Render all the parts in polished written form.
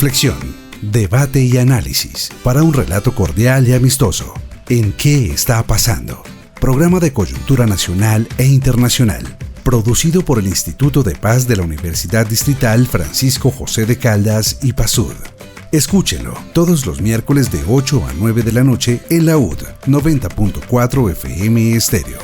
Reflexión, debate y análisis para un relato cordial y amistoso. ¿En qué está pasando? Programa de coyuntura nacional e internacional, producido por el Instituto de Paz de la Universidad Distrital Francisco José de Caldas y PASUD. Escúchelo todos los miércoles de 8 a 9 de la noche en la UD 90.4 FM Estéreo.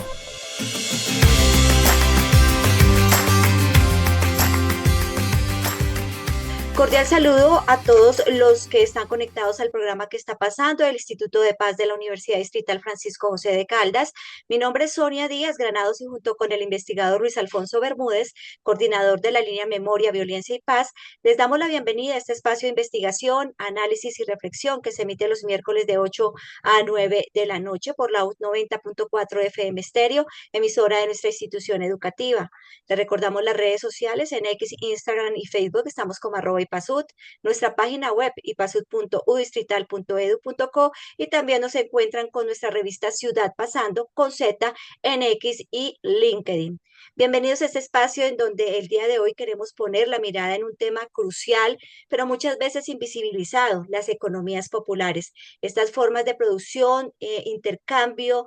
Cordial saludo a todos los que están conectados al programa que está pasando del Instituto de Paz de la Universidad Distrital Francisco José de Caldas. Mi nombre es Sonia Díaz Granados y junto con el investigador Luis Alfonso Bermúdez, coordinador de la línea Memoria, Violencia y Paz, les damos la bienvenida a este espacio de investigación, análisis y reflexión que se emite los miércoles de 8 a 9 de la noche por la UD 90.4 FM Estéreo, emisora de nuestra institución educativa. Les recordamos las redes sociales en X, Instagram y Facebook, estamos como @ipasud, nuestra página web ipasud.udistrital.edu.co y también nos encuentran con nuestra revista Ciudad Pasando con Z en X y LinkedIn. Bienvenidos a este espacio en donde el día de hoy queremos poner la mirada en un tema crucial, pero muchas veces invisibilizado, las economías populares. Estas formas de producción, intercambio,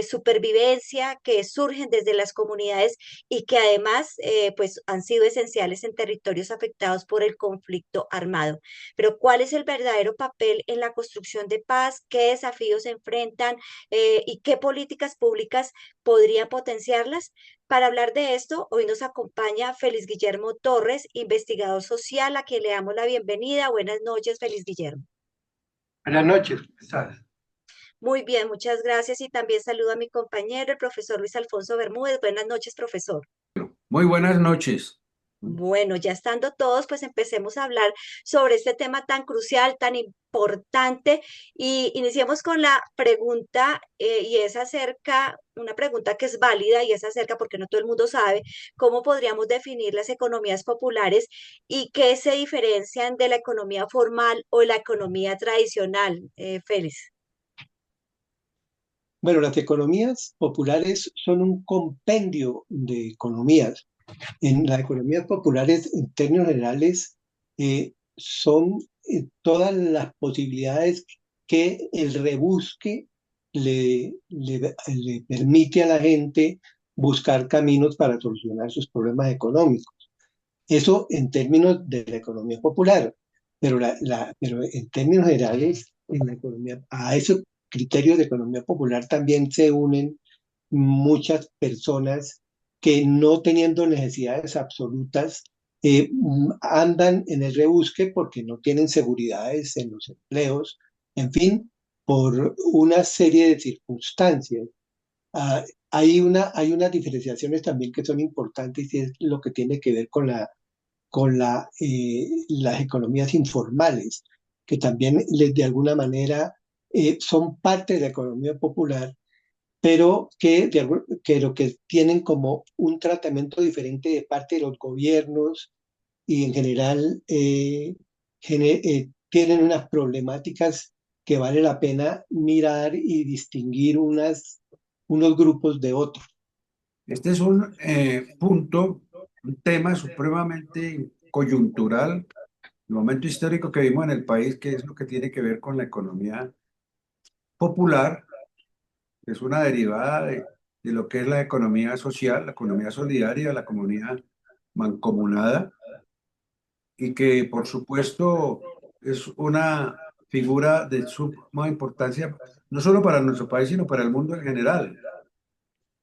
supervivencia que surgen desde las comunidades y que además pues han sido esenciales en territorios afectados por el conflicto armado. Pero ¿cuál es el verdadero papel en la construcción de paz? ¿Qué desafíos se enfrentan y qué políticas públicas podrían potenciarlas? Para hablar de esto, hoy nos acompaña Félix Guillermo Torres, investigador social, a quien le damos la bienvenida. Buenas noches, Félix Guillermo. Buenas noches, ¿cómo estás? Muy bien, muchas gracias y también saludo a mi compañero, el profesor Luis Alfonso Bermúdez. Buenas noches, profesor. Muy buenas noches. Bueno, ya estando todos, pues empecemos a hablar sobre este tema tan crucial, tan importante y iniciemos con la pregunta y es acerca, una pregunta que es válida y es acerca, porque no todo el mundo sabe, cómo podríamos definir las economías populares y qué se diferencian de la economía formal o la economía tradicional, Félix. Bueno, las economías populares son un compendio de economías. En las economías populares, en términos generales, son todas las posibilidades que el rebusque le permite a la gente buscar caminos para solucionar sus problemas económicos. Eso en términos de la economía popular, pero en términos generales, en la economía, a esos criterios de economía popular también se unen muchas personas que no teniendo necesidades absolutas andan en el rebusque porque no tienen seguridades en los empleos, en fin, por una serie de circunstancias. Hay unas diferenciaciones también que son importantes y es lo que tiene que ver con las economías informales, que también de alguna manera son parte de la economía popular, pero que lo que tienen como un tratamiento diferente de parte de los gobiernos y en general tienen unas problemáticas que vale la pena mirar y distinguir unos grupos de otros. Este es un tema supremamente coyuntural, el momento histórico que vivimos en el país, que es lo que tiene que ver con la economía popular, que es una derivada de lo que es la economía social, la economía solidaria, la economía mancomunada, y que por supuesto es una figura de suma importancia, no solo para nuestro país, sino para el mundo en general.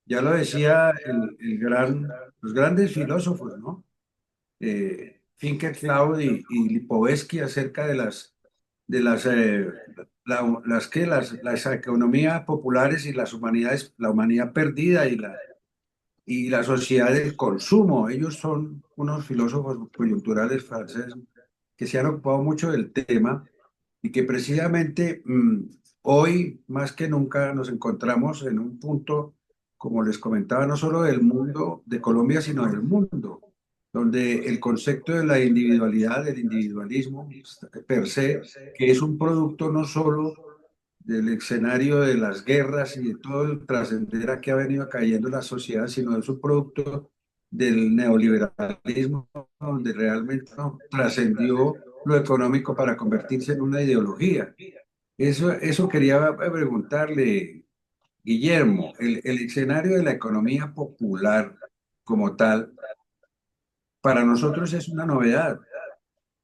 Ya lo decía los grandes filósofos, ¿no? Finkelkraut y Lipovetsky acerca de las economías populares y las humanidades, la humanidad perdida y la sociedad del consumo. Ellos son unos filósofos coyunturales franceses que se han ocupado mucho del tema y que precisamente hoy más que nunca nos encontramos en un punto, como les comentaba, no solo del mundo de Colombia, sino del mundo, donde el concepto de la individualidad, del individualismo per se, que es un producto no solo del escenario de las guerras y de todo el trascender que ha venido cayendo la sociedad, sino es un producto del neoliberalismo, donde realmente trascendió lo económico para convertirse en una ideología. Eso quería preguntarle, Guillermo, el escenario de la economía popular como tal, para nosotros es una novedad.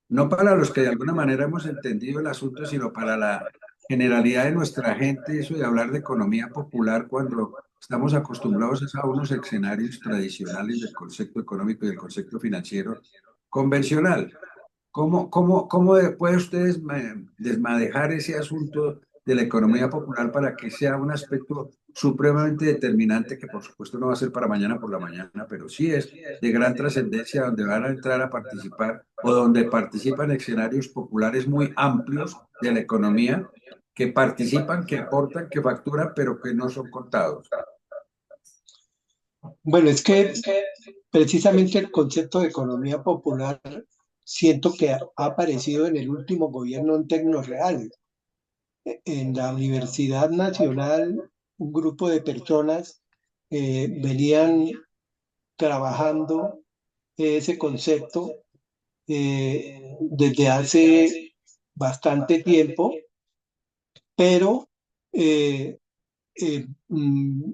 No para los que de alguna manera hemos entendido el asunto, sino para la generalidad de nuestra gente, eso de hablar de economía popular cuando estamos acostumbrados es a unos escenarios tradicionales del concepto económico y del concepto financiero convencional. ¿Cómo puede ustedes desmadejar ese asunto de la economía popular para que sea un aspecto supremamente determinante que por supuesto no va a ser para mañana por la mañana, pero sí es de gran trascendencia donde van a entrar a participar o donde participan escenarios populares muy amplios de la economía que participan, que aportan, que facturan, pero que no son contados? Bueno, es que precisamente el concepto de economía popular siento que ha aparecido en el último gobierno en términos reales. En la Universidad Nacional, un grupo de personas venían trabajando ese concepto desde hace bastante tiempo, pero eh, eh, mm,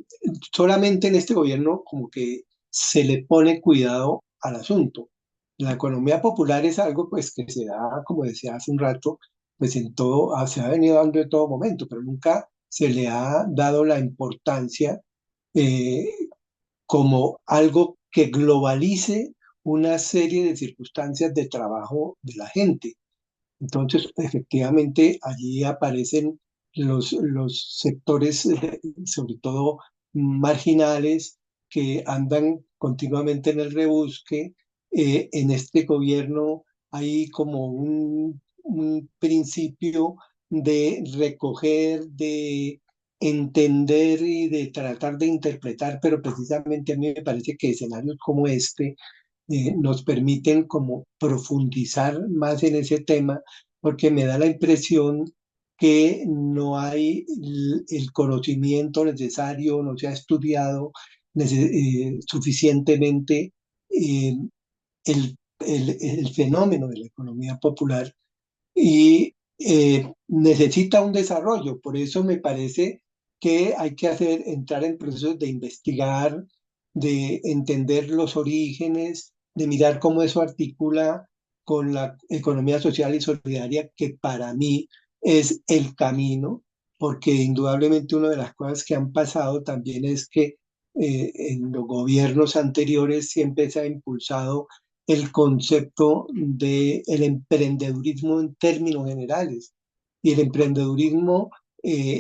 solamente en este gobierno como que se le pone cuidado al asunto. La economía popular es algo pues que se da, como decía hace un rato, pues en todo, se ha venido dando en todo momento, pero nunca se le ha dado la importancia eh, como algo que globalice una serie de circunstancias de trabajo de la gente. Entonces, efectivamente, allí aparecen los sectores, sobre todo marginales, que andan continuamente en el rebusque. En este gobierno hay como un principio de recoger, de entender y de tratar de interpretar, pero precisamente a mí me parece que escenarios como este nos permiten como profundizar más en ese tema, porque me da la impresión que no hay el conocimiento necesario, no se ha estudiado suficientemente eh, el fenómeno de la economía popular y necesita un desarrollo. Por eso me parece que hay que entrar en procesos de investigar, de entender los orígenes, de mirar cómo eso articula con la economía social y solidaria, que para mí es el camino, porque indudablemente una de las cosas que han pasado también es que en los gobiernos anteriores siempre se ha impulsado el concepto del emprendedurismo en términos generales y el emprendedurismo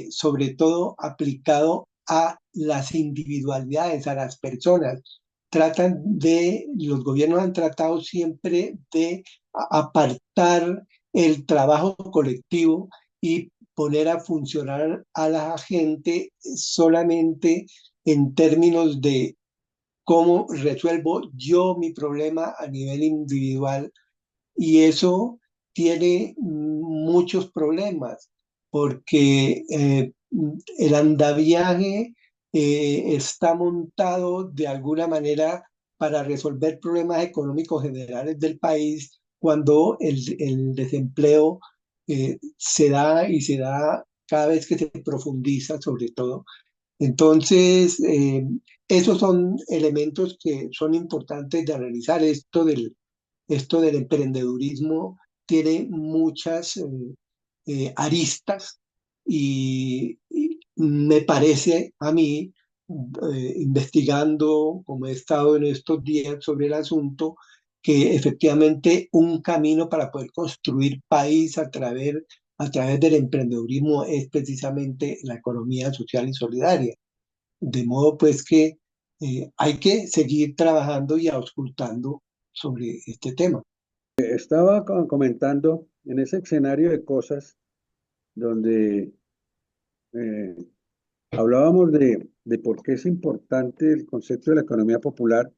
sobre todo aplicado a las individualidades, a las personas. Los gobiernos han tratado siempre de apartar el trabajo colectivo y poner a funcionar a la gente solamente en términos de cómo resuelvo yo mi problema a nivel individual y eso tiene muchos problemas porque el andamiaje está montado de alguna manera para resolver problemas económicos generales del país cuando el desempleo se da y se da cada vez que se profundiza sobre todo entonces, esos son elementos que son importantes de analizar. Esto del emprendedurismo tiene muchas aristas y me parece a mí, investigando como he estado en estos días sobre el asunto, que efectivamente un camino para poder construir país a través del emprendedurismo es precisamente la economía social y solidaria. De modo pues que hay que seguir trabajando y auscultando sobre este tema. Estaba comentando en ese escenario de cosas donde eh, hablábamos de por qué es importante el concepto de la economía popular.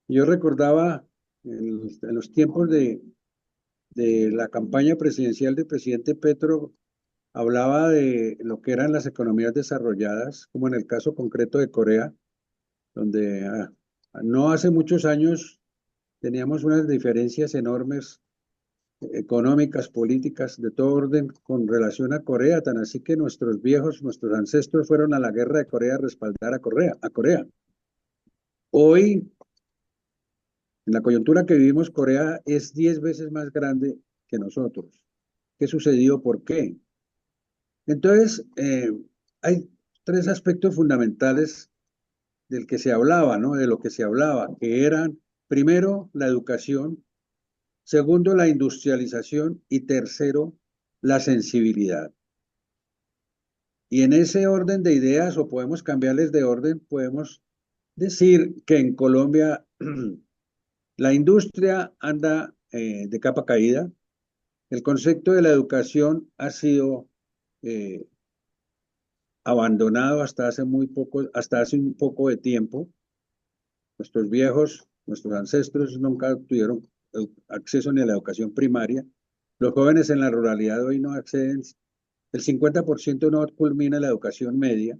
Yo recordaba en los tiempos de la campaña presidencial del presidente Petro, hablaba de lo que eran las economías desarrolladas, como en el caso concreto de Corea, donde no hace muchos años teníamos unas diferencias enormes económicas, políticas, de todo orden con relación a Corea, tan así que nuestros viejos, nuestros ancestros fueron a la guerra de Corea a respaldar a Corea. Hoy, en la coyuntura que vivimos, Corea es 10 veces más grande que nosotros. ¿Qué sucedió? ¿Por qué? Entonces, hay tres aspectos fundamentales del que se hablaba, ¿no? De lo que se hablaba, que eran, primero, la educación, segundo, la industrialización y tercero, la sensibilidad. Y en ese orden de ideas, o podemos cambiarles de orden, podemos decir que en Colombia la industria anda de capa caída. El concepto de la educación ha sido abandonado hasta hace muy poco, hasta hace un poco de tiempo. Nuestros viejos, nuestros ancestros nunca tuvieron acceso ni a la educación primaria. Los jóvenes en la ruralidad hoy no acceden, el 50% no culmina la educación media.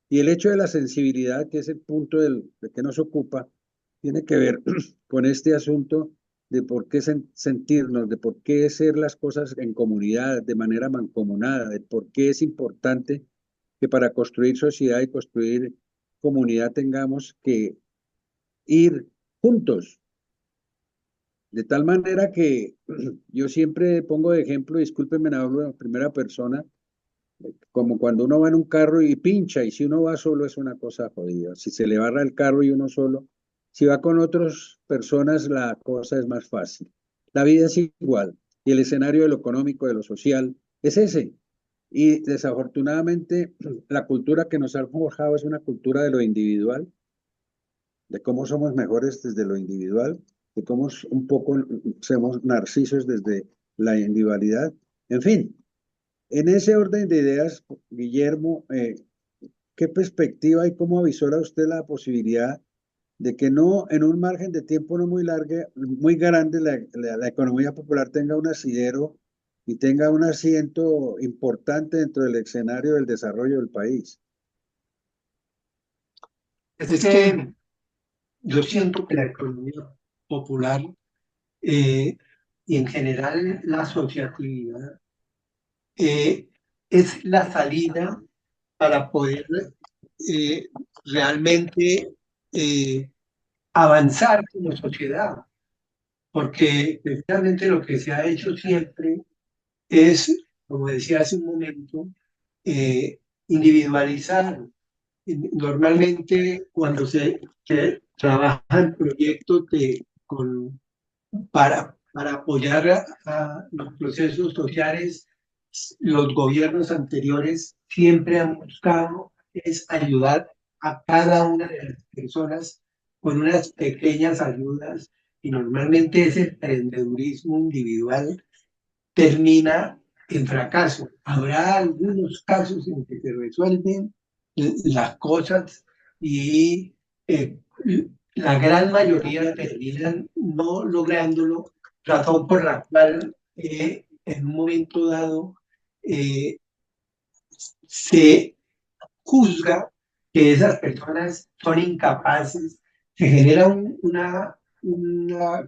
Y el hecho de la sensibilidad, que es el punto de que nos ocupa, tiene que ver con este asunto de por qué sentirnos, de por qué hacer las cosas en comunidad, de manera mancomunada, de por qué es importante que para construir sociedad y construir comunidad tengamos que ir juntos. De tal manera que yo siempre pongo de ejemplo, discúlpenme, hablo en primera persona, como cuando uno va en un carro y pincha, y si uno va solo es una cosa jodida. Si se le barra el carro y uno solo, si va con otras personas, la cosa es más fácil. La vida es igual, y el escenario de lo económico, de lo social, es ese. Y desafortunadamente, la cultura que nos ha forjado es una cultura de lo individual, de cómo somos mejores desde lo individual, de cómo un poco somos narcisos desde la individualidad. En fin, en ese orden de ideas, Guillermo, ¿qué perspectiva y cómo avisora usted la posibilidad de que no, en un margen de tiempo no muy largo, muy grande, la economía popular tenga un asidero y tenga un asiento importante dentro del escenario del desarrollo del país? Es que yo siento que la economía popular y en general la asociatividad eh, es la salida para poder eh, realmente eh, avanzar como sociedad, porque precisamente lo que se ha hecho siempre es, como decía hace un momento, individualizar. Normalmente cuando se trabajan proyectos para apoyar a los procesos sociales, los gobiernos anteriores siempre han buscado es ayudar a cada una de las personas con unas pequeñas ayudas y normalmente ese emprendedurismo individual termina en fracaso. Habrá algunos casos en que se resuelven las cosas y eh, la gran mayoría terminan no lográndolo, razón por la cual en un momento dado eh, se juzga que esas personas son incapaces, se genera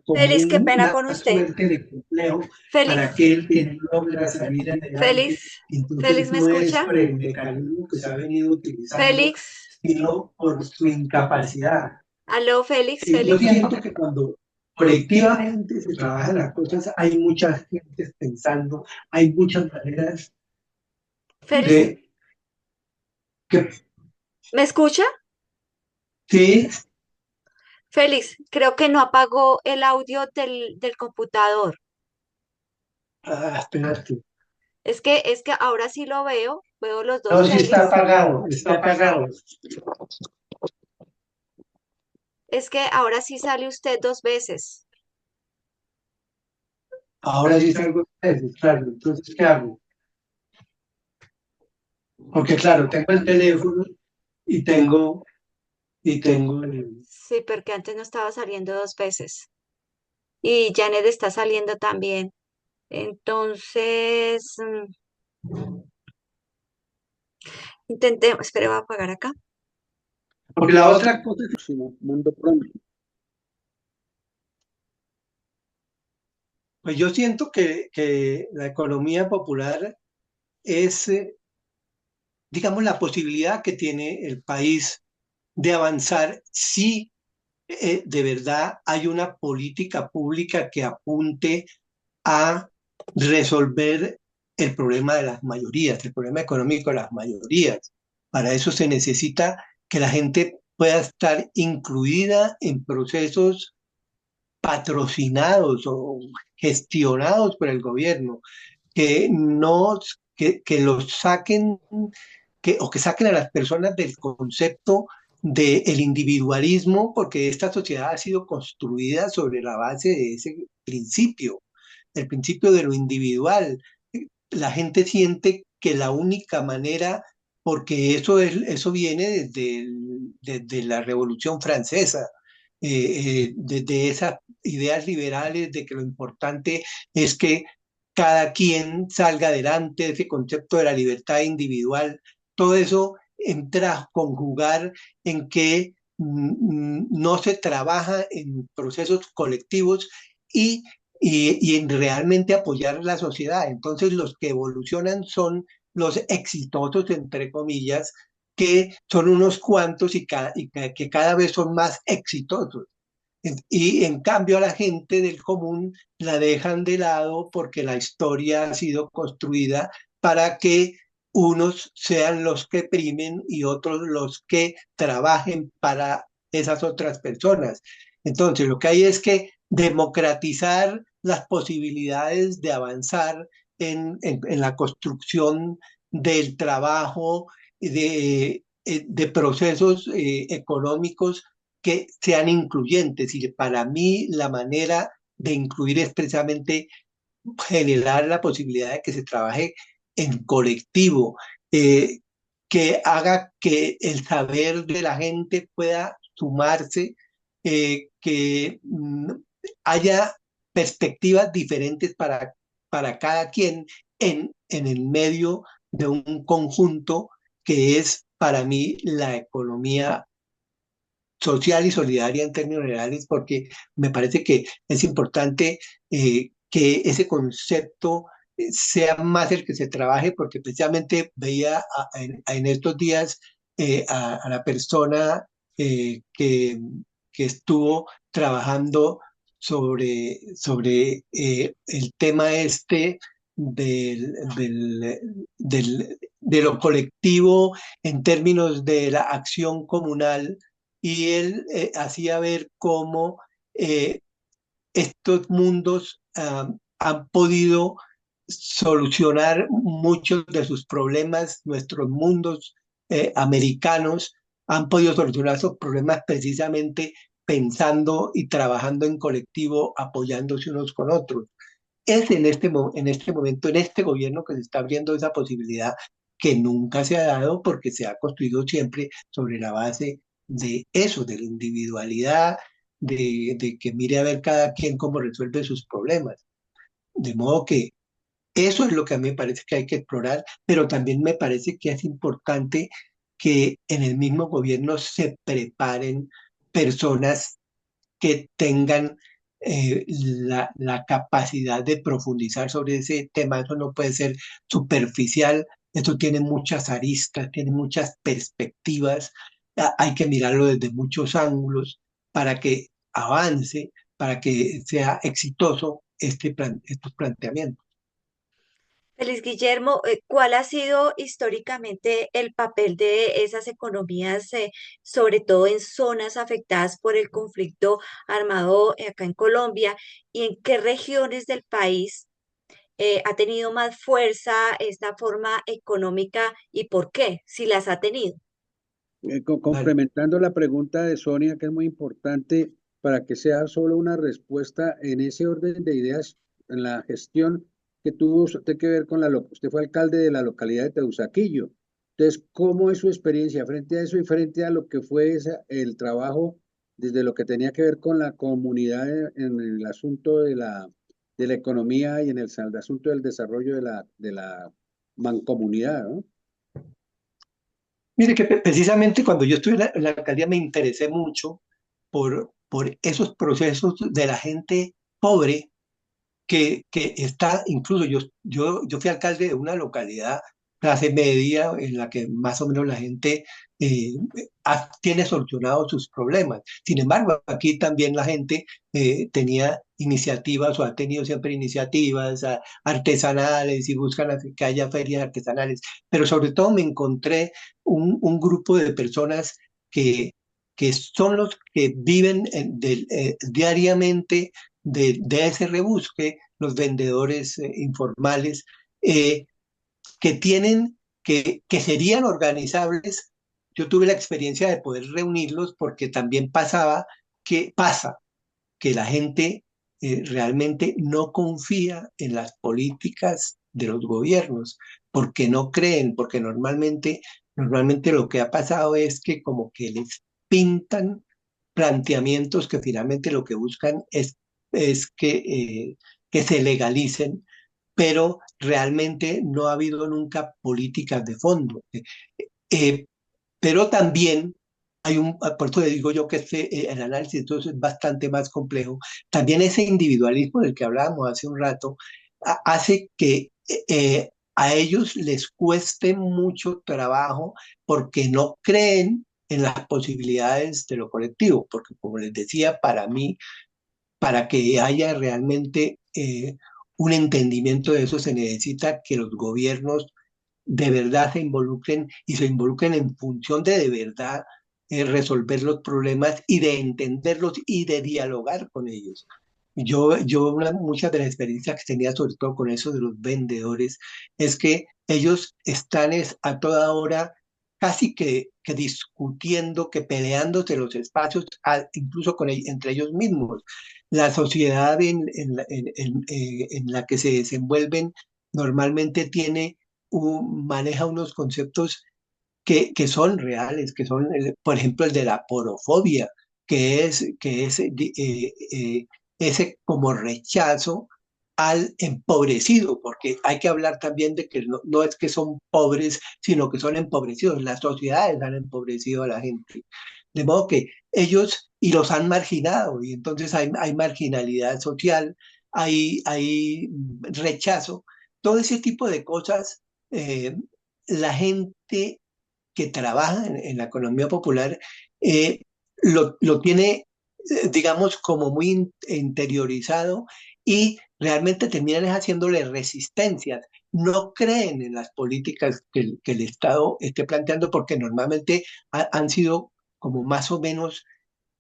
como Félix, qué pena una con usted. suerte de complejo para Félix, aquel que no logra salir adelante. Félix, Entonces Félix, ¿me no es escucha? por el mecanismo que se ha venido utilizando, Félix, sino por su incapacidad. aló, Félix, Yo Félix, siento que cuando colectivamente se trabajan las cosas, hay muchas gentes pensando, hay muchas maneras Félix, de que ¿me escucha? sí. Félix, creo que no apagó el audio del computador. Espérate. Es que ahora sí lo veo los No, dos sí está Félix. apagado, está apagado. Es que ahora sí sale usted dos veces. Ahora sí salgo de eso, claro. Entonces, ¿qué hago? Porque claro, tengo el teléfono y tengo Sí, porque antes no estaba saliendo dos veces. Y Janet está saliendo también. Entonces, intentemos, espere, voy a apagar acá. porque la otra cosa es Próximo mundo pronto. Pues yo siento que la economía popular es, digamos, la posibilidad que tiene el país de avanzar si de verdad hay una política pública que apunte a resolver el problema de las mayorías, el problema económico de las mayorías. Para eso se necesita que la gente pueda estar incluida en procesos patrocinados o gestionados por el gobierno, que no, que los saquen, o que saquen a las personas del concepto del individualismo, porque esta sociedad ha sido construida sobre la base de ese principio, el principio de lo individual. La gente siente que la única manera, porque eso viene desde la Revolución Francesa, desde esas ideas liberales de que lo importante es que cada quien salga adelante, ese concepto de la libertad individual, todo eso entra a conjugar en que no se trabaja en procesos colectivos y, y en realmente apoyar la sociedad. Entonces los que evolucionan son los exitosos, entre comillas, que son unos cuantos que cada vez son más exitosos. Y en cambio a la gente del común la dejan de lado porque la historia ha sido construida para que unos sean los que primen y otros los que trabajen para esas otras personas. Entonces, lo que hay es que democratizar las posibilidades de avanzar en la construcción del trabajo, de procesos económicos que sean incluyentes. Y para mí la manera de incluir es precisamente generar la posibilidad de que se trabaje en colectivo, eh, que haga que el saber de la gente pueda sumarse, que haya perspectivas diferentes para cada quien en el medio de un conjunto que es para mí la economía social y solidaria en términos generales, porque me parece que es importante que ese concepto sea más el que se trabaje, porque precisamente veía en estos días a la persona que estuvo trabajando sobre el tema este de lo colectivo en términos de la acción comunal, y él hacía ver cómo eh, estos mundos han podido solucionar muchos de sus problemas, nuestros mundos americanos han podido solucionar esos problemas precisamente pensando y trabajando en colectivo, apoyándose unos con otros. Es en este momento, en este gobierno, que se está abriendo esa posibilidad que nunca se ha dado porque se ha construido siempre sobre la base de eso, de la individualidad, de que mire a ver cada quien cómo resuelve sus problemas. De modo que eso es lo que a mí me parece que hay que explorar, pero también me parece que es importante que en el mismo gobierno se preparen personas que tengan la capacidad de profundizar sobre ese tema. Eso no puede ser superficial, eso tiene muchas aristas, tiene muchas perspectivas, hay que mirarlo desde muchos ángulos para que avance, para que sea exitoso estos planteamientos. Feliz Guillermo, ¿cuál ha sido históricamente el papel de esas economías, sobre todo en zonas afectadas por el conflicto armado acá en Colombia? ¿Y en qué regiones del país ha tenido más fuerza esta forma económica y por qué, si las ha tenido? Vale. Complementando la pregunta de Sonia, que es muy importante para que sea solo una respuesta en ese orden de ideas, en la gestión que tuvo usted que ver con usted fue alcalde de la localidad de Teusaquillo. Entonces, ¿cómo es su experiencia frente a eso y frente a lo que fue el trabajo desde lo que tenía que ver con la comunidad en el asunto de la economía y en el asunto del desarrollo de la mancomunidad, ¿no? Mire que precisamente cuando yo estuve en la alcaldía me interesé mucho por esos procesos de la gente pobre que está, incluso yo fui alcalde de una localidad clase media en la que más o menos la gente eh, tiene solucionados sus problemas. Sin embargo, aquí también la gente tenía iniciativas o ha tenido siempre iniciativas artesanales y buscan que haya ferias artesanales, pero sobre todo me encontré un grupo de personas que, que son los que viven diariamente de ese rebusque, los vendedores informales, eh, que tienen, que serían organizables. Yo tuve la experiencia de poder reunirlos porque también pasa que la gente realmente no confía en las políticas de los gobiernos, porque no creen, porque normalmente lo que ha pasado es que como que les pintan planteamientos que finalmente lo que buscan es que se legalicen, pero realmente no ha habido nunca políticas de fondo. Eh, pero también por eso le digo yo que el análisis entonces es bastante más complejo, también ese individualismo del que hablábamos hace un rato hace que a ellos les cueste mucho trabajo porque no creen en las posibilidades de lo colectivo, porque como les decía, para mí para que haya realmente un entendimiento de eso, se necesita que los gobiernos de verdad se involucren y se involucren en función de verdad resolver los problemas y de entenderlos y de dialogar con ellos. Muchas de las experiencias que tenía, sobre todo con eso de los vendedores, es que ellos están a toda hora casi que discutiendo, que peleándose los espacios, incluso entre ellos mismos. La sociedad en la que se desenvuelven normalmente maneja unos conceptos que son reales, que son, por ejemplo, el de la porofobia, que es ese como rechazo al empobrecido, porque hay que hablar también de que no es que son pobres, sino que son empobrecidos. Las sociedades han empobrecido a la gente. De modo que ellos y los han marginado, y entonces hay marginalidad social, hay rechazo, todo ese tipo de cosas. La gente que trabaja en la economía popular eh, lo tiene, digamos, como muy interiorizado y realmente terminan haciéndole resistencias. No creen en las políticas que el Estado esté planteando porque normalmente han sido como más o menos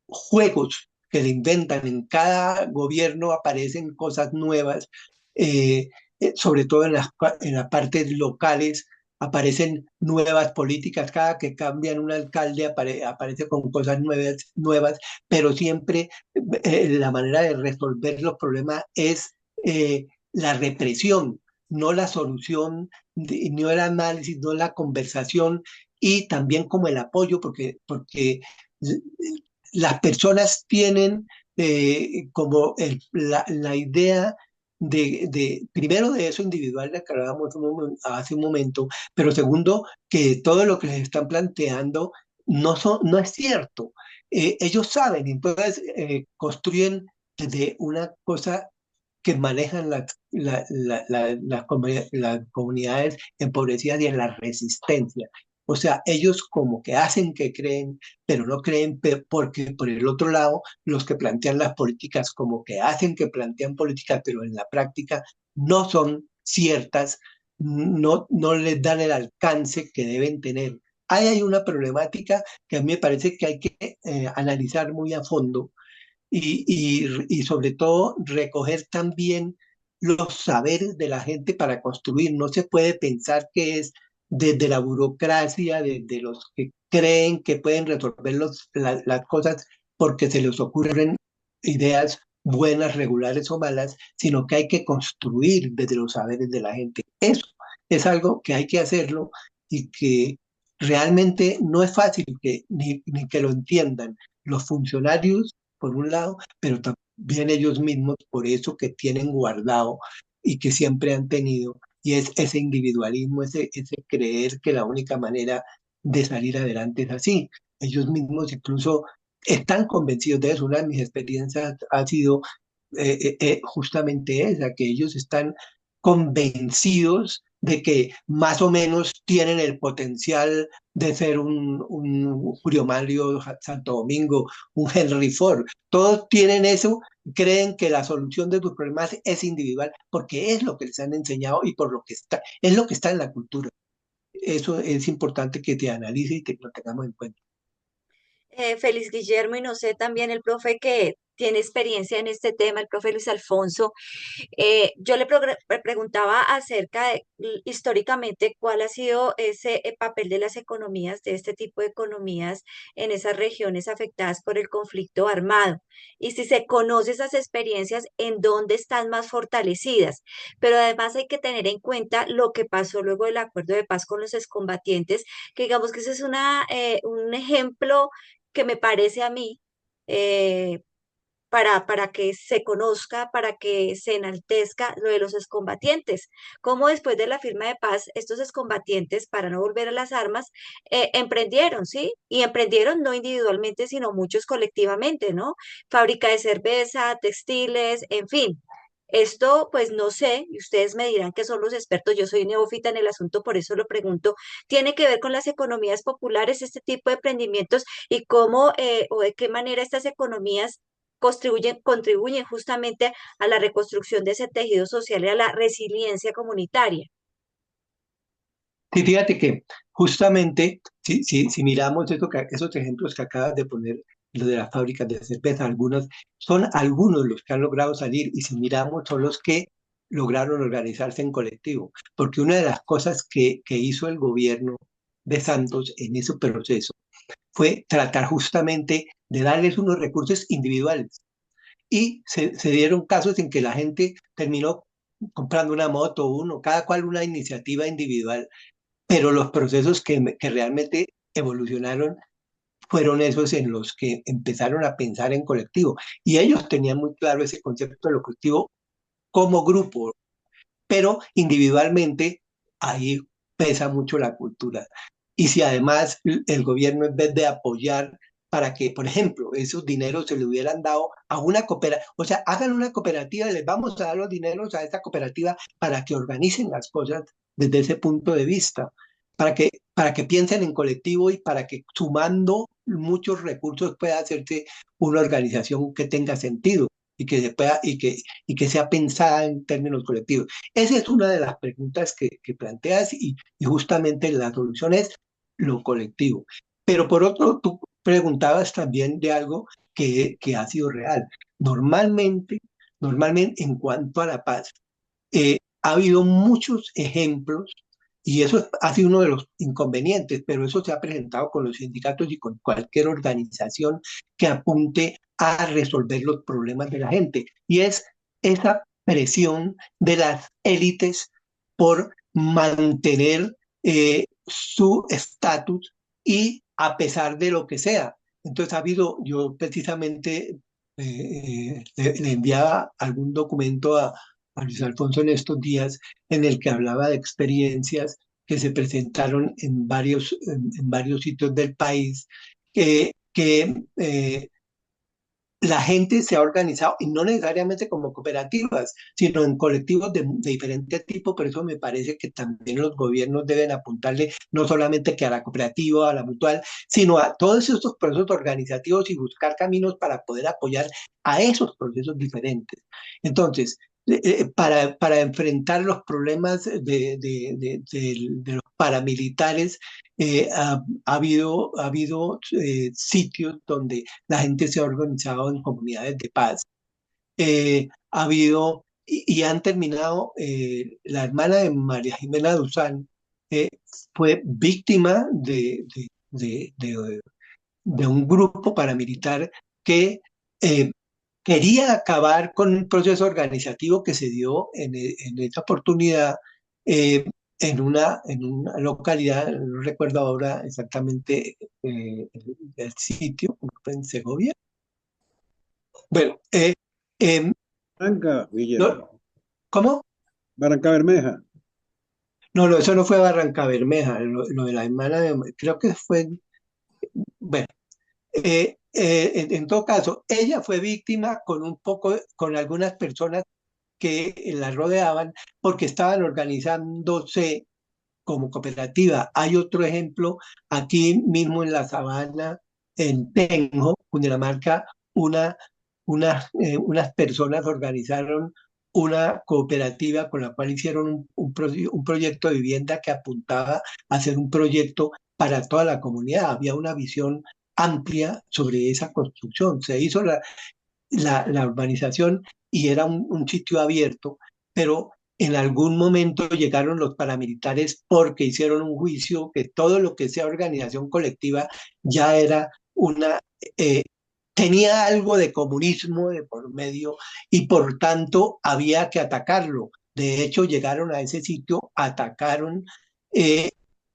juegos que le inventan. En cada gobierno aparecen cosas nuevas, eh, sobre todo en las partes locales aparecen nuevas políticas. Cada que cambian un alcalde aparece con cosas nuevas, pero siempre la manera de resolver los problemas es la represión, no la solución, no el análisis, no la conversación y también como el apoyo, porque las personas tienen como la idea primero de eso individual de que hablábamos hace un momento, pero segundo, que todo lo que les están planteando no es cierto. Ellos saben, entonces construyen desde una cosa que manejan las comunidades empobrecidas y en la resistencia. O sea, ellos como que hacen que creen, pero no creen porque por el otro lado, los que plantean las políticas como que hacen que plantean políticas, pero en la práctica no son ciertas, no les dan el alcance que deben tener. Ahí hay una problemática que a mí me parece que hay que analizar muy a fondo y sobre todo recoger también los saberes de la gente para construir. No se puede pensar que es desde la burocracia, desde los que creen que pueden resolver las cosas porque se les ocurren ideas buenas, regulares o malas, sino que hay que construir desde los saberes de la gente. Eso es algo que hay que hacerlo y que realmente no es fácil ni que lo entiendan los funcionarios por un lado, pero también ellos mismos por eso que tienen guardado y que siempre han tenido, y es ese individualismo, ese creer que la única manera de salir adelante es así. Ellos mismos incluso están convencidos de eso. Una de mis experiencias ha sido justamente esa, que ellos están convencidos de que más o menos tienen el potencial de ser un Julio Mario Santo Domingo, un Henry Ford. Todos tienen eso, creen que la solución de sus problemas es individual, porque es lo que les han enseñado y por lo que está, es lo que está en la cultura. Eso es importante que te analice y que lo tengamos en cuenta. Félix Guillermo, y no sé, también el profe que tiene experiencia en este tema, el profe Luis Alfonso. Yo le preguntaba acerca de históricamente cuál ha sido ese papel de las economías, de este tipo de economías en esas regiones afectadas por el conflicto armado. Y si se conoce esas experiencias, en dónde están más fortalecidas. Pero además hay que tener en cuenta lo que pasó luego del acuerdo de paz con los excombatientes, que digamos que ese es un ejemplo que me parece a mí. eh, para que se conozca, para que se enaltezca lo de los excombatientes. Cómo después de la firma de paz, estos excombatientes, para no volver a las armas, emprendieron, ¿sí? Y emprendieron no individualmente, sino muchos colectivamente, ¿no? Fábrica de cerveza, textiles, en fin. Esto, pues no sé, y ustedes me dirán que son los expertos, yo soy neófita en el asunto, por eso lo pregunto, tiene que ver con las economías populares, este tipo de emprendimientos y cómo o de qué manera estas economías contribuyen justamente a la reconstrucción de ese tejido social y a la resiliencia comunitaria. Sí, fíjate que justamente si miramos esos ejemplos que acabas de poner, lo de las fábricas de cerveza, algunos, son algunos los que han logrado salir y si miramos son los que lograron organizarse en colectivo. Porque una de las cosas que hizo el gobierno de Santos en ese proceso fue tratar justamente de darles unos recursos individuales. Y se dieron casos en que la gente terminó comprando una moto, uno, cada cual una iniciativa individual, pero los procesos que realmente evolucionaron fueron esos en los que empezaron a pensar en colectivo. Y ellos tenían muy claro ese concepto de lo colectivo como grupo, pero individualmente ahí pesa mucho la cultura. Y si además el gobierno, en vez de apoyar para que, por ejemplo, esos dineros se le hubieran dado a una cooperativa, o sea, hagan una cooperativa, les vamos a dar los dineros a esta cooperativa para que organicen las cosas desde ese punto de vista, para que piensen en colectivo y para que sumando muchos recursos pueda hacerse una organización que tenga sentido y que se pueda y que sea pensada en términos colectivos. Esa es una de las preguntas que planteas y justamente la solución es lo colectivo. Pero por otro, tú preguntabas también de algo que ha sido real. Normalmente, normalmente en cuanto a la paz, ha habido muchos ejemplos y eso ha sido uno de los inconvenientes, pero eso se ha presentado con los sindicatos y con cualquier organización que apunte a resolver los problemas de la gente. Y es esa presión de las élites por mantener su estatus y a pesar de lo que sea. Entonces ha habido, yo precisamente le enviaba algún documento a Luis Alfonso en estos días en el que hablaba de experiencias que se presentaron en varios sitios del país, que la gente se ha organizado, y no necesariamente como cooperativas, sino en colectivos de diferente tipo, por eso me parece que también los gobiernos deben apuntarle no solamente que a la cooperativa, a la mutual, sino a todos estos procesos organizativos y buscar caminos para poder apoyar a esos procesos diferentes. Entonces, para enfrentar los problemas de los paramilitares, ha habido sitios donde la gente se ha organizado en comunidades de paz. Ha habido y han terminado, la hermana de María Jimena Duzán fue víctima de un grupo paramilitar que eh, quería acabar con un proceso organizativo que se dio en esa oportunidad eh, en una localidad, no recuerdo ahora exactamente el sitio, en Segovia. Bueno, Barranca, no, Guillermo. ¿cómo? Barranca Bermeja. No, no, eso no fue Barranca Bermeja, lo de la hermana, creo que fue, bueno, En todo caso, ella fue víctima con algunas personas que la rodeaban porque estaban organizándose como cooperativa. Hay otro ejemplo aquí mismo en la Sabana, en Tenjo, Cundinamarca, una, unas personas organizaron una cooperativa con la cual hicieron un proyecto de vivienda que apuntaba a hacer un proyecto para toda la comunidad. Había una visión amplia sobre esa construcción. Se hizo la urbanización y era un sitio abierto, pero en algún momento llegaron los paramilitares porque hicieron un juicio que todo lo que sea organización colectiva ya era una, eh, tenía algo de comunismo de por medio y por tanto había que atacarlo. De hecho, llegaron a ese sitio, atacaron eh,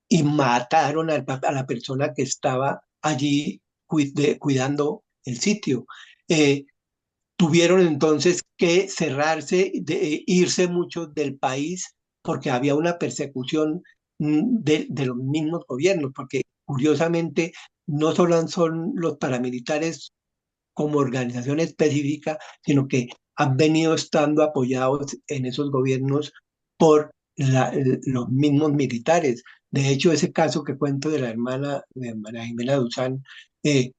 y mataron a la persona que estaba allí cuidando el sitio. Eh, Tuvieron entonces que cerrarse, irse muchos del país porque había una persecución de los mismos gobiernos, porque curiosamente no solo son los paramilitares como organización específica, sino que han venido estando apoyados en esos gobiernos por los mismos militares. De hecho, ese caso que cuento de María Jimena Duzán, eh,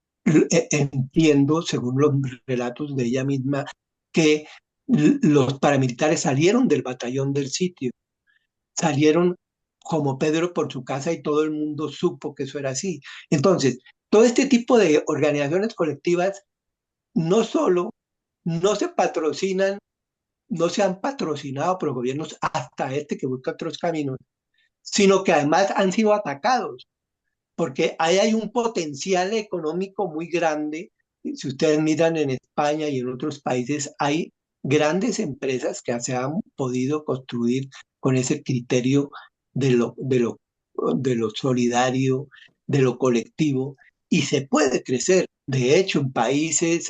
entiendo, según los relatos de ella misma, que los paramilitares salieron del batallón del sitio, salieron como Pedro por su casa y todo el mundo supo que eso era así. Entonces, todo este tipo de organizaciones colectivas no solo no se patrocinan, no se han patrocinado por gobiernos hasta este que busca otros caminos, sino que además han sido atacados, porque ahí hay un potencial económico muy grande. Si ustedes miran en España y en otros países, hay grandes empresas que se han podido construir con ese criterio de lo solidario, de lo colectivo, y se puede crecer. De hecho, en países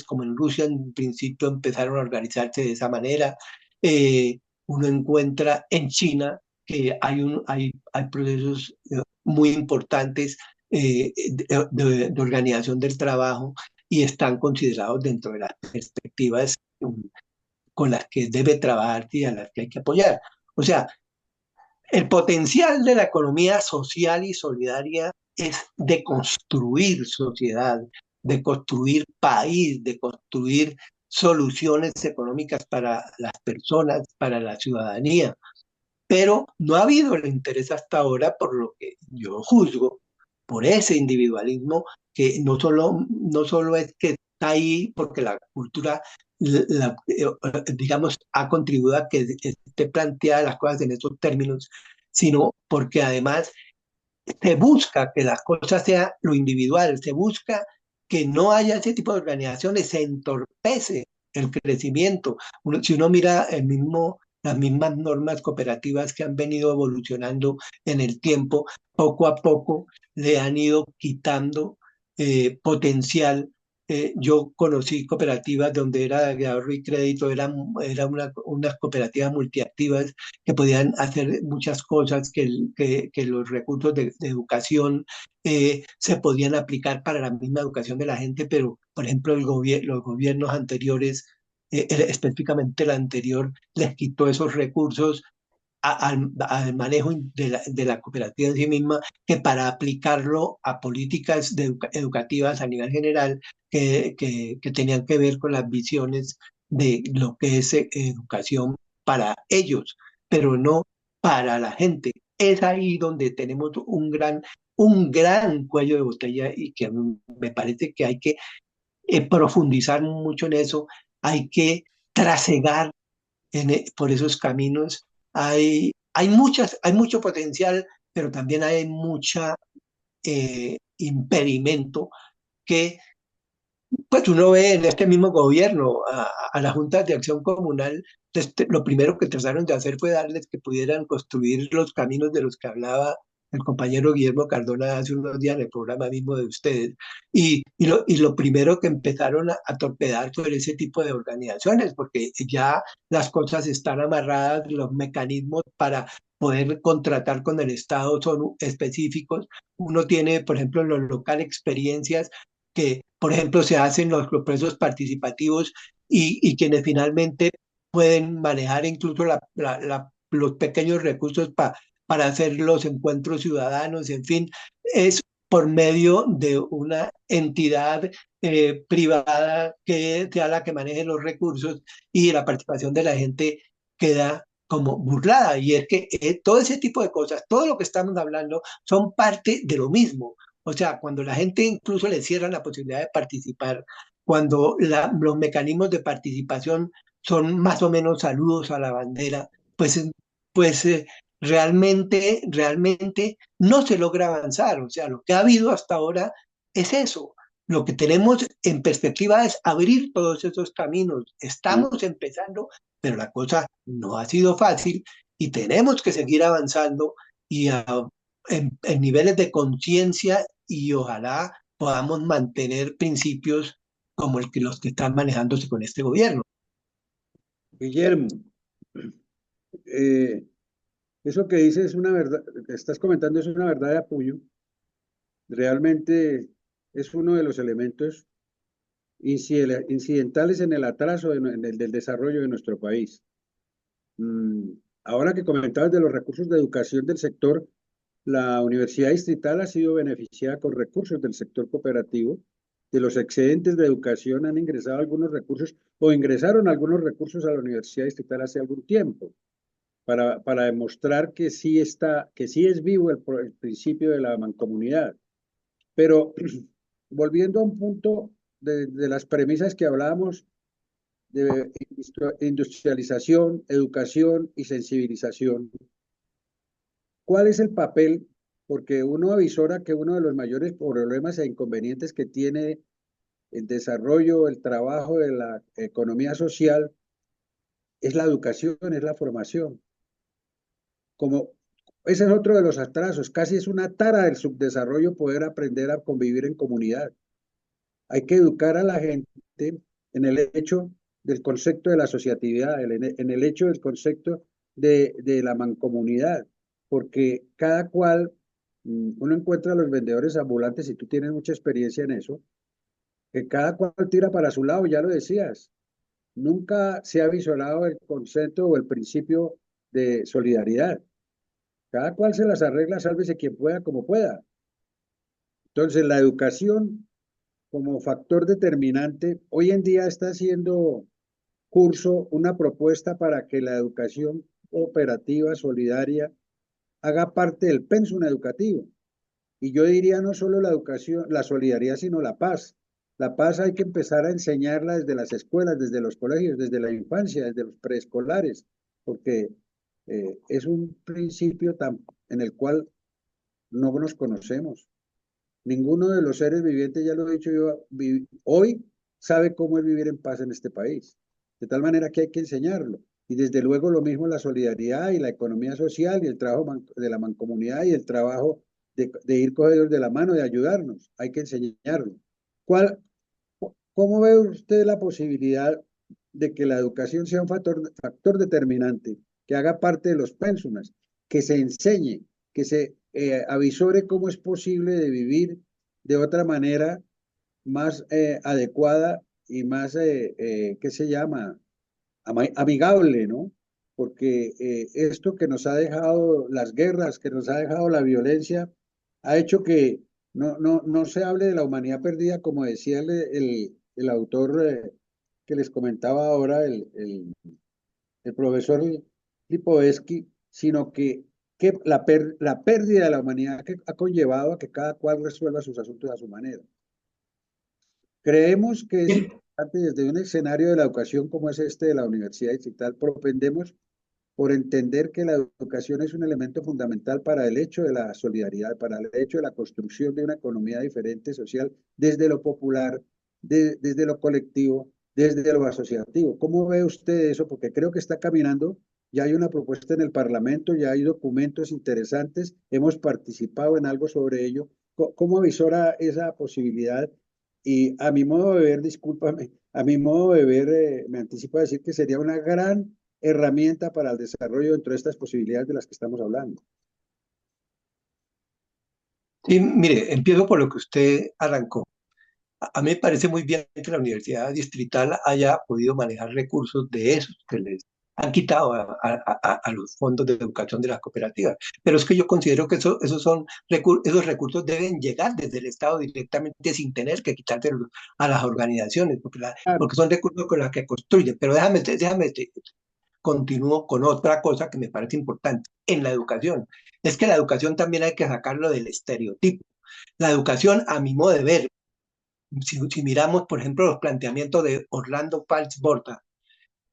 como en Rusia, en principio empezaron a organizarse de esa manera. Uno encuentra en China que hay procesos muy importantes de organización del trabajo y están considerados dentro de las perspectivas con las que debe trabajar y a las que hay que apoyar. O sea, el potencial de la economía social y solidaria es de construir sociedad, de construir país, de construir soluciones económicas para las personas, para la ciudadanía. Pero no ha habido el interés hasta ahora, por lo que yo juzgo, por ese individualismo que no solo es que está ahí porque la cultura, digamos, ha contribuido a que esté planteada las cosas en esos términos, sino porque además se busca que las cosas sean lo individual, se busca que no haya ese tipo de organizaciones, se entorpece el crecimiento. Si uno mira las mismas normas cooperativas que han venido evolucionando en el tiempo, poco a poco le han ido quitando potencial. Yo conocí cooperativas donde era de ahorro y crédito, era unas cooperativas multiactivas que podían hacer muchas cosas, que los recursos de educación se podían aplicar para la misma educación de la gente, pero por ejemplo los gobiernos anteriores, específicamente el anterior, les quitó esos recursos al manejo de la cooperativa en sí misma, que para aplicarlo a políticas educativas a nivel general que tenían que ver con las visiones de lo que es educación para ellos, pero no para la gente. Es ahí donde tenemos un gran cuello de botella y que a mí me parece que hay que profundizar mucho en eso, hay que trasegar por esos caminos. Hay mucho potencial, pero también hay mucha impedimento que pues uno ve en este mismo gobierno, a las juntas de acción comunal, lo primero que trataron de hacer fue darles que pudieran construir los caminos de los que hablaba el compañero Guillermo Cardona hace unos días en el programa mismo de ustedes. Y lo primero que empezaron a torpedar fue ese tipo de organizaciones, porque ya las cosas están amarradas, los mecanismos para poder contratar con el Estado son específicos. Uno tiene, por ejemplo, en lo local experiencias que, por ejemplo, se hacen los procesos participativos y quienes finalmente pueden manejar incluso los pequeños recursos para hacer los encuentros ciudadanos, en fin, es por medio de una entidad privada que sea la que maneje los recursos y la participación de la gente queda como burlada. Y es que todo ese tipo de cosas, todo lo que estamos hablando, son parte de lo mismo. O sea, cuando la gente incluso le cierran la posibilidad de participar, cuando los mecanismos de participación son más o menos saludos a la bandera, pues, pues realmente no se logra avanzar. O sea, lo que ha habido hasta ahora es eso. Lo que tenemos en perspectiva es abrir todos esos caminos. Estamos empezando, pero la cosa no ha sido fácil y tenemos que seguir avanzando y en niveles de conciencia y ojalá podamos mantener principios como los que están manejándose con este gobierno. Guillermo, eh, eso que dices es una verdad, que estás comentando es una verdad de apoyo. Realmente es uno de los elementos incidentales en el atraso del desarrollo de nuestro país. Ahora que comentabas de los recursos de educación del sector, la Universidad Distrital ha sido beneficiada con recursos del sector cooperativo. De los excedentes de educación han ingresado algunos recursos o ingresaron algunos recursos a la Universidad Distrital hace algún tiempo para demostrar que sí está, que sí es vivo el principio de la mancomunidad. Pero volviendo a un punto de las premisas que hablábamos de industrialización, educación y sensibilización, ¿cuál es el papel? Porque uno avisora que uno de los mayores problemas e inconvenientes que tiene el desarrollo, el trabajo de la economía social es la educación, es la formación. Como ese es otro de los atrasos, casi es una tara del subdesarrollo poder aprender a convivir en comunidad. Hay que educar a la gente en el hecho del concepto de la asociatividad, en el hecho del concepto de la mancomunidad, porque cada cual, uno encuentra a los vendedores ambulantes, y tú tienes mucha experiencia en eso, que cada cual tira para su lado, ya lo decías. Nunca se ha visorado el concepto o el principio de solidaridad. Cada cual se las arregla, sálvese quien pueda, como pueda. Entonces, la educación como factor determinante, hoy en día está haciendo curso una propuesta para que la educación cooperativa, solidaria, haga parte del pensum educativo. Y yo diría no solo la educación, la solidaridad, sino la paz. La paz hay que empezar a enseñarla desde las escuelas, desde los colegios, desde la infancia, desde los preescolares, porque es un principio en el cual no nos conocemos. Ninguno de los seres vivientes, ya lo he dicho yo, hoy sabe cómo es vivir en paz en este país. De tal manera que hay que enseñarlo. Y desde luego lo mismo la solidaridad y la economía social y el trabajo de la mancomunidad y el trabajo de ir cogidos de la mano, de ayudarnos. Hay que enseñarlo. ¿Cómo ve usted la posibilidad de que la educación sea un factor determinante, que haga parte de los pénsumes, que se enseñe, que se avisore cómo es posible de vivir de otra manera más adecuada y más, ¿qué se llama? Amigable, ¿no? Porque esto que nos ha dejado las guerras, que nos ha dejado la violencia, ha hecho que no se hable de la humanidad perdida, como decía el autor que les comentaba ahora, el profesor Lipovetsky, sino que la pérdida de la humanidad que ha conllevado a que cada cual resuelva sus asuntos a su manera. Creemos que es importante desde un escenario de la educación como es este de la Universidad Distrital, propendemos por entender que la educación es un elemento fundamental para el hecho de la solidaridad, para el hecho de la construcción de una economía diferente, social, desde lo popular, desde lo colectivo, desde lo asociativo. ¿Cómo ve usted eso? Porque creo que está caminando, ya hay una propuesta en el Parlamento, ya hay documentos interesantes, hemos participado en algo sobre ello. ¿Cómo avisora esa posibilidad? Y a mi modo de ver, discúlpame, a mi modo de ver, me anticipo a decir que sería una gran herramienta para el desarrollo dentro de estas posibilidades de las que estamos hablando. Sí, mire, empiezo por lo que usted arrancó. A mí me parece muy bien que la Universidad Distrital haya podido manejar recursos de esos que les han quitado a los fondos de educación de las cooperativas. Pero es que yo considero que esos recursos deben llegar desde el Estado directamente sin tener que quitárselos a las organizaciones, Claro. porque son recursos con los que construyen. Pero continúo con otra cosa que me parece importante en la educación. Es que la educación también hay que sacarlo del estereotipo. La educación, a mi modo de ver, si miramos, por ejemplo, los planteamientos de Orlando Fals Borda,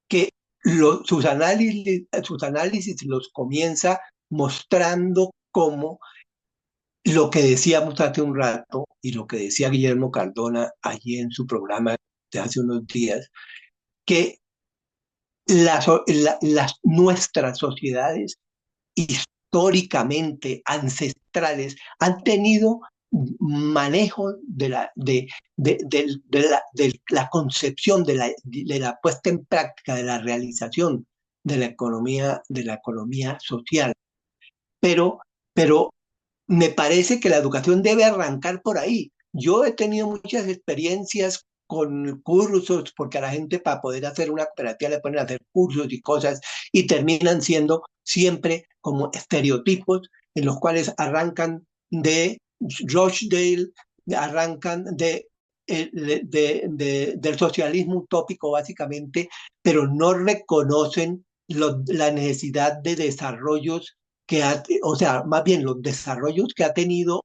que sus análisis los comienza mostrando cómo lo que decíamos hace un rato y lo que decía Guillermo Cardona allí en su programa de hace unos días, que nuestras sociedades históricamente ancestrales han tenido manejo de la concepción, de la puesta en práctica, de la realización de la economía social. Pero me parece que la educación debe arrancar por ahí. Yo he tenido muchas experiencias con cursos, porque a la gente para poder hacer una cooperativa le ponen a hacer cursos y cosas y terminan siendo siempre como estereotipos en los cuales arrancan de Rochdale, arrancan del socialismo utópico básicamente, pero no reconocen la necesidad de desarrollos o sea, más bien los desarrollos que ha tenido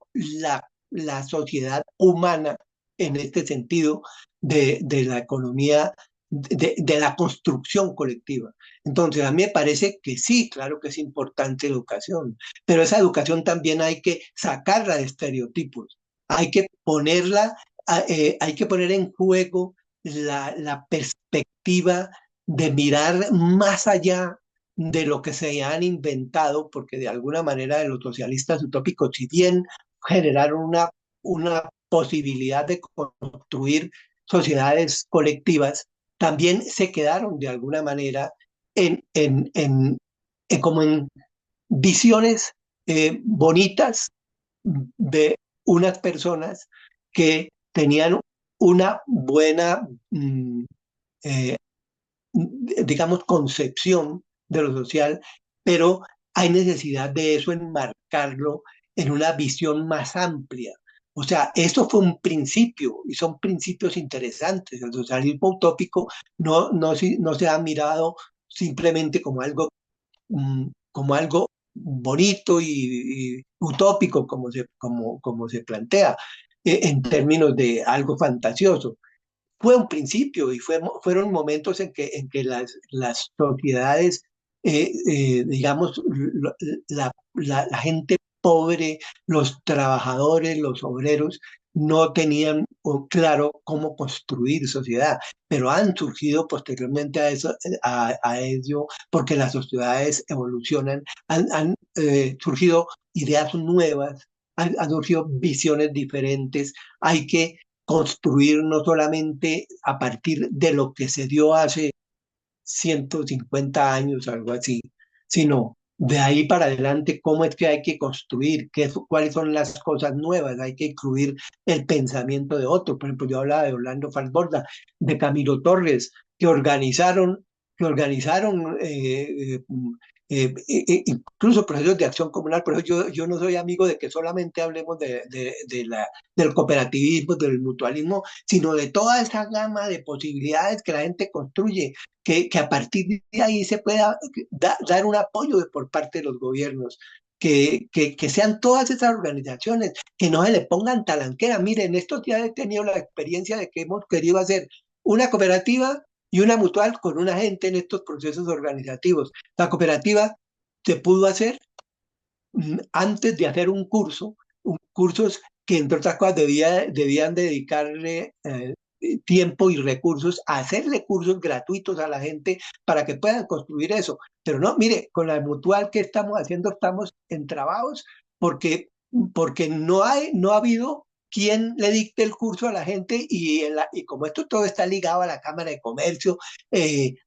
la sociedad humana en este sentido de la economía, de la construcción colectiva. Entonces, a mí me parece que sí, claro que es importante la educación, pero esa educación también hay que sacarla de estereotipos, hay que hay que poner en juego la perspectiva de mirar más allá de lo que se han inventado, porque de alguna manera de los socialistas utópicos, si bien generaron una posibilidad de construir sociedades colectivas, también se quedaron de alguna manera como en visiones bonitas de unas personas que tenían una buena eh, digamos, concepción de lo social, pero hay necesidad de eso enmarcarlo en una visión más amplia. O sea, eso fue un principio y son principios interesantes. El socialismo utópico no se ha mirado simplemente como algo bonito y utópico como se plantea en términos de algo fantasioso. Fue un principio y fueron momentos en que las sociedades, digamos, la gente pobre, los trabajadores, los obreros, no tenían claro cómo construir sociedad, pero han surgido posteriormente a ello, porque las sociedades evolucionan, han surgido ideas nuevas, han surgido visiones diferentes, hay que construir no solamente a partir de lo que se dio hace 150 años, algo así, sino de ahí para adelante, cómo es que hay que construir, cuáles son las cosas nuevas, hay que incluir el pensamiento de otros. Por ejemplo, yo hablaba de Orlando Falsborda, de Camilo Torres, que organizaron incluso procesos de acción comunal. Por eso yo no soy amigo de que solamente hablemos del cooperativismo, del mutualismo, sino de toda esa gama de posibilidades que la gente construye, que a partir de ahí se pueda dar un apoyo por parte de los gobiernos. Que sean todas esas organizaciones, que no se le pongan talanquera. Miren, estos días he tenido la experiencia de que hemos querido hacer una cooperativa y una mutual con una gente en estos procesos organizativos. La cooperativa se pudo hacer antes de hacer cursos que entre otras cosas debían dedicarle tiempo y recursos a hacerle cursos gratuitos a la gente para que puedan construir eso. Pero no, mire, con la mutual que estamos haciendo estamos entrabados porque, porque no ha habido quien le dicte el curso a la gente y como esto todo está ligado a la Cámara de Comercio,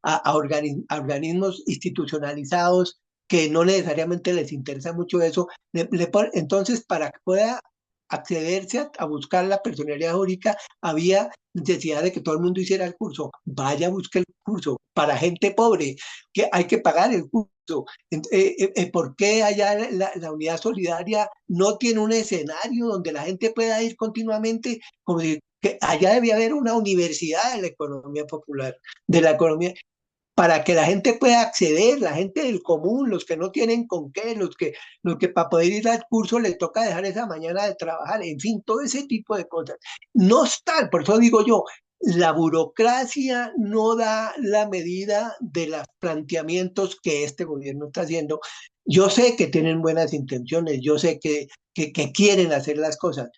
a organismos institucionalizados que no necesariamente les interesa mucho eso, entonces para que pueda accederse a buscar la personalidad jurídica, había necesidad de que todo el mundo hiciera el curso. Vaya, busque el curso. Para gente pobre, que hay que pagar el curso. ¿Por qué allá la unidad solidaria no tiene un escenario donde la gente pueda ir continuamente? Como si que allá debía haber una universidad de la economía popular, de la economía, para que la gente pueda acceder, la gente del común, los que no tienen con qué, los que para poder ir al curso les toca dejar esa mañana de trabajar, en fin, todo ese tipo de cosas. No está, por eso digo yo, la burocracia no da la medida de los planteamientos que este gobierno está haciendo. Yo sé que tienen buenas intenciones, yo sé que quieren hacer las cosas,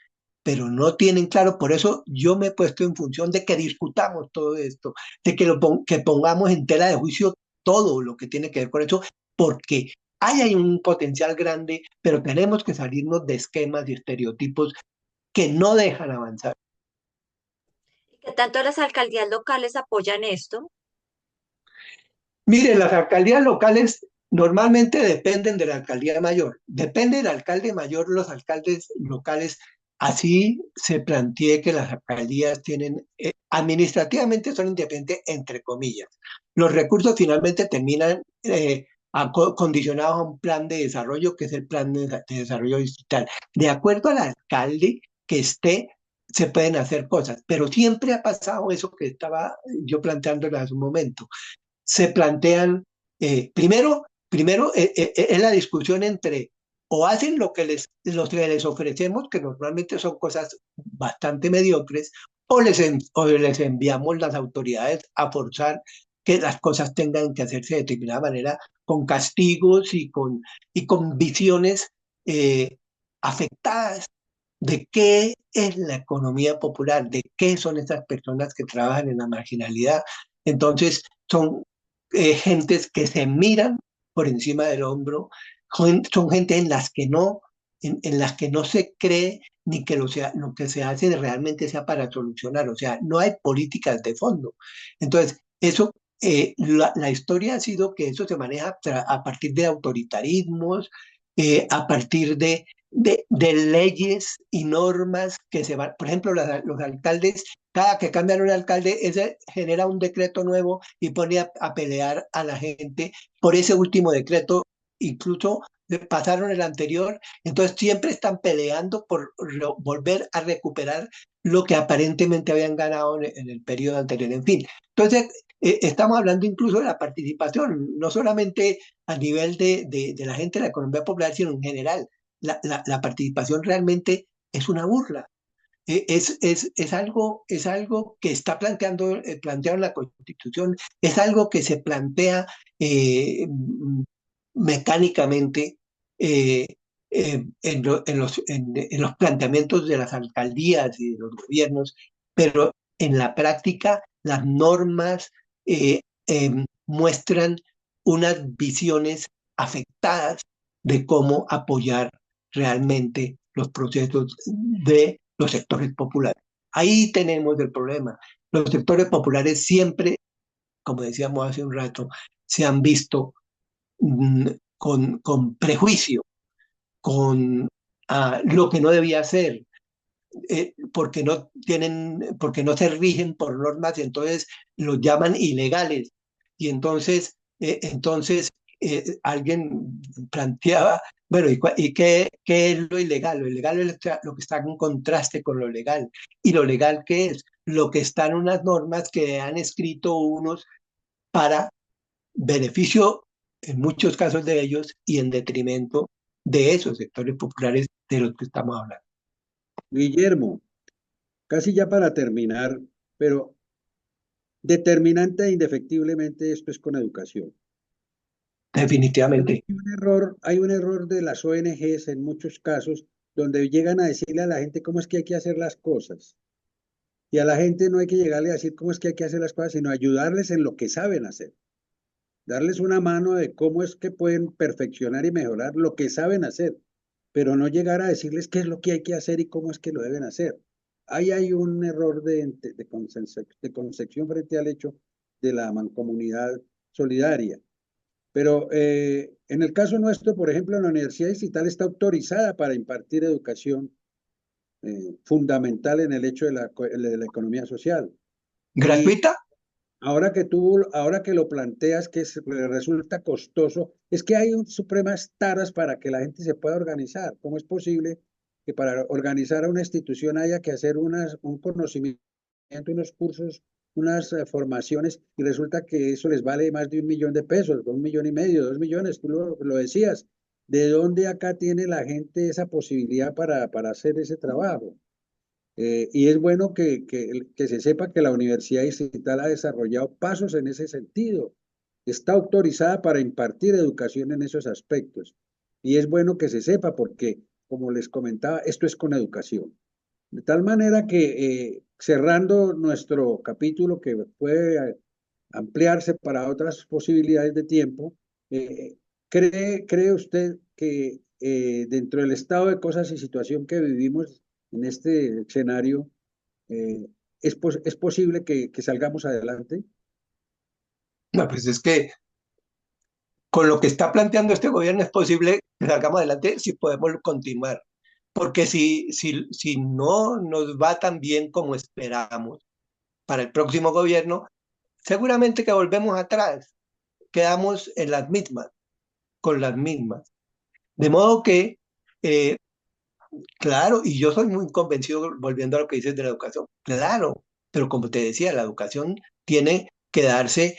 pero no tienen claro. Por eso yo me he puesto en función de que discutamos todo esto, de que pongamos en tela de juicio todo lo que tiene que ver con eso, porque hay un potencial grande, pero tenemos que salirnos de esquemas y estereotipos que no dejan avanzar. ¿Qué tanto las alcaldías locales apoyan esto? Miren, las alcaldías locales normalmente dependen de la alcaldía mayor. Depende del alcalde mayor, los alcaldes locales. Así se plantee que las alcaldías tienen, administrativamente son independientes, entre comillas. Los recursos finalmente terminan condicionados a un plan de desarrollo, que es el plan de desarrollo digital. De acuerdo al alcalde que esté, se pueden hacer cosas, pero siempre ha pasado eso que estaba yo planteándole hace un momento. Se plantean, es la discusión entre o hacen lo que les ofrecemos, que normalmente son cosas bastante mediocres, o les enviamos las autoridades a forzar que las cosas tengan que hacerse de determinada manera, con castigos y con visiones afectadas de qué es la economía popular, de qué son esas personas que trabajan en la marginalidad. Entonces, son gentes que se miran por encima del hombro, son gente en las que no se cree ni que lo que se hace realmente sea para solucionar, o sea, no hay políticas de fondo. Entonces, eso, la historia ha sido que eso se maneja a partir de autoritarismos, a partir de leyes y normas que se van, por ejemplo, los alcaldes, cada que cambian un alcalde, ese genera un decreto nuevo y pone a pelear a la gente por ese último decreto, incluso pasaron el anterior, entonces siempre están peleando por volver a recuperar lo que aparentemente habían ganado en el periodo anterior, en fin. Entonces, estamos hablando incluso de la participación, no solamente a nivel de la gente de la economía popular, sino en general. La participación realmente es una burla. Es algo que está planteado en la Constitución, es algo que se plantea mecánicamente eh, en los planteamientos de las alcaldías y de los gobiernos, pero en la práctica las normas muestran unas visiones afectadas de cómo apoyar realmente los procesos de los sectores populares. Ahí tenemos el problema. Los sectores populares siempre, como decíamos hace un rato, se han visto con prejuicio, con lo que no debía ser, porque no se rigen por normas y entonces los llaman ilegales. Y entonces alguien planteaba, bueno, ¿y qué es lo ilegal? Lo ilegal es lo que está en contraste con lo legal. ¿Y lo legal qué es? Lo que está en unas normas que han escrito unos para beneficio, en muchos casos de ellos, y en detrimento de esos sectores populares de los que estamos hablando. Guillermo, casi ya para terminar, pero determinante e indefectiblemente esto es con educación. Definitivamente. Hay un error de las ONGs en muchos casos donde llegan a decirle a la gente cómo es que hay que hacer las cosas. Y a la gente no hay que llegarle a decir cómo es que hay que hacer las cosas, sino ayudarles en lo que saben hacer. Darles una mano de cómo es que pueden perfeccionar y mejorar lo que saben hacer, pero no llegar a decirles qué es lo que hay que hacer y cómo es que lo deben hacer. Ahí hay un error de concepción frente al hecho de la mancomunidad solidaria. Pero en el caso nuestro, por ejemplo, la Universidad Distrital está autorizada para impartir educación fundamental en el hecho de la economía social. Y ¿Gratuita? ahora que lo planteas, resulta costoso, es que hay supremas taras para que la gente se pueda organizar. ¿Cómo es posible que para organizar a una institución haya que hacer un conocimiento, unos cursos, unas formaciones, y resulta que eso les vale más de 1 millón de pesos, 1,5 millones, 2 millones, tú lo decías? ¿De dónde acá tiene la gente esa posibilidad para hacer ese trabajo? Y es bueno que se sepa que la Universidad Distrital ha desarrollado pasos en ese sentido. Está autorizada para impartir educación en esos aspectos. Y es bueno que se sepa porque, como les comentaba, esto es con educación. De tal manera que, cerrando nuestro capítulo, que puede ampliarse para otras posibilidades de tiempo, ¿cree usted que dentro del estado de cosas y situación que vivimos en este escenario, eh, es posible que salgamos adelante? No, pues es que con lo que está planteando este gobierno es posible que salgamos adelante si podemos continuar. Porque si no nos va tan bien como esperamos para el próximo gobierno, seguramente que volvemos atrás, quedamos en las mismas, con las mismas. De modo que, eh, claro, y yo soy muy convencido, volviendo a lo que dices de la educación, claro, pero como te decía, la educación tiene que darse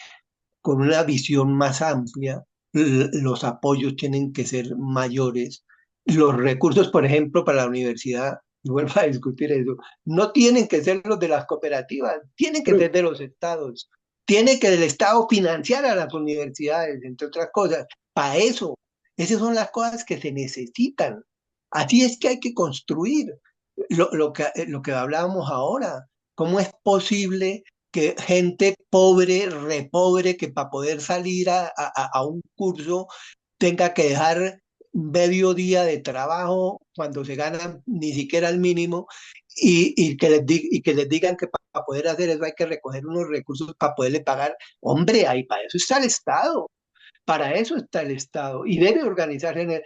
con una visión más amplia, los apoyos tienen que ser mayores, los recursos, por ejemplo, para la universidad, y vuelvo a discutir eso, no tienen que ser los de las cooperativas, tienen que Pero, ser de los estados, tiene que el estado financiar a las universidades, entre otras cosas, para eso, esas son las cosas que se necesitan. Así es que hay que construir lo que hablábamos ahora. ¿Cómo es posible que gente pobre, repobre, que para poder salir a un curso tenga que dejar medio día de trabajo cuando se gana ni siquiera el mínimo y que les digan que para poder hacer eso hay que recoger unos recursos para poderle pagar? Hombre, ahí para eso está el Estado. Para eso está el Estado y debe organizarse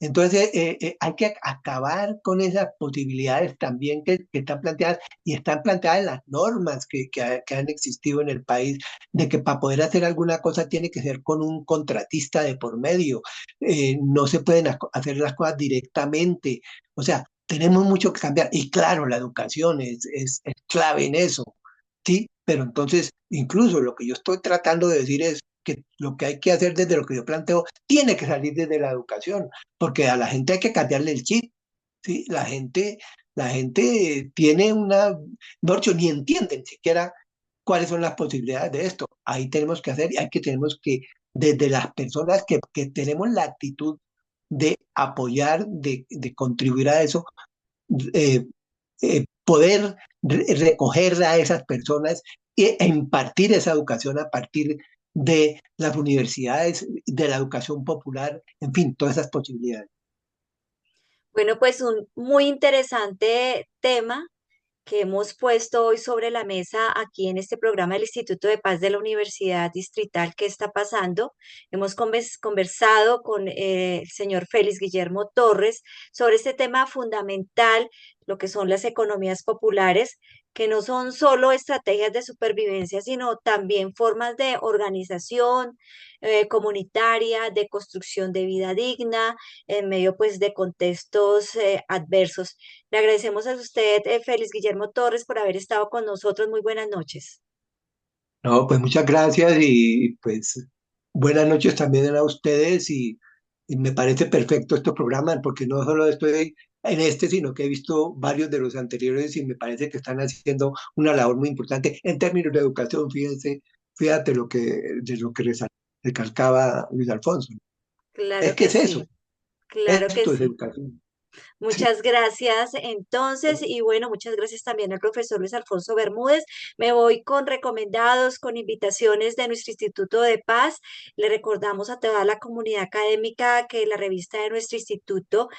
entonces, hay que acabar con esas posibilidades también que están planteadas y están planteadas en las normas que han existido en el país, de que para poder hacer alguna cosa tiene que ser con un contratista de por medio. No se pueden hacer las cosas directamente. O sea, tenemos mucho que cambiar y claro, la educación es clave en eso. Sí, pero entonces, incluso lo que yo estoy tratando de decir es que lo que hay que hacer desde lo que yo planteo tiene que salir desde la educación, porque a la gente hay que cambiarle el chip, ¿sí? La gente tiene no, ni entiende ni siquiera cuáles son las posibilidades de esto. Ahí tenemos que hacer, tenemos que, desde las personas que tenemos la actitud de apoyar, de contribuir a eso, eh, poder recoger a esas personas e impartir esa educación a partir de las universidades, de la educación popular, en fin, todas esas posibilidades. Bueno, pues un muy interesante tema que hemos puesto hoy sobre la mesa aquí en este programa del Instituto de Paz de la Universidad Distrital. ¿Qué está pasando? Hemos conversado con el señor Félix Guillermo Torres sobre este tema fundamental, lo que son las economías populares, que no son solo estrategias de supervivencia, sino también formas de organización comunitaria, de construcción de vida digna, en medio pues de contextos adversos. Le agradecemos a usted, Félix Guillermo Torres, por haber estado con nosotros. Muy buenas noches. No, pues muchas gracias y pues buenas noches también a ustedes y me parece perfecto estos programas porque no solo estoy en este, sino que he visto varios de los anteriores y me parece que están haciendo una labor muy importante en términos de educación. Fíjate de lo que recalcaba Luis Alfonso. Es Claro que que es eso, sí, claro que esto es sí. educación. Muchas gracias entonces y bueno, muchas gracias también al profesor Luis Alfonso Bermúdez. Me voy con recomendados, con invitaciones de nuestro Instituto de Paz. Le recordamos a toda la comunidad académica que la revista de nuestro instituto,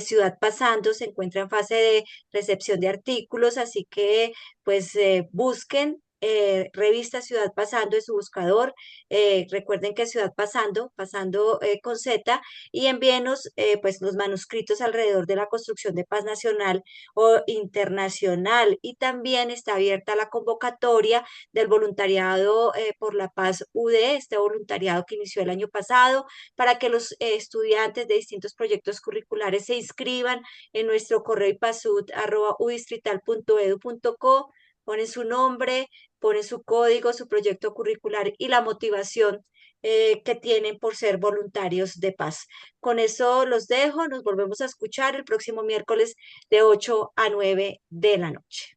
Ciudad Pasando, se encuentra en fase de recepción de artículos, así que pues busquen revista Ciudad Pasando en su buscador. Recuerden que Ciudad Pasando, pasando con Z, y envíenos pues los manuscritos alrededor de la construcción de paz nacional o internacional. Y también está abierta la convocatoria del voluntariado por la paz UD, este voluntariado que inició el año pasado, para que los estudiantes de distintos proyectos curriculares se inscriban en nuestro correo ipasud@udistrital.edu.co, ponen su nombre, ponen su código, su proyecto curricular y la motivación que tienen por ser voluntarios de paz. Con eso los dejo, nos volvemos a escuchar el próximo miércoles de 8 a 9 de la noche.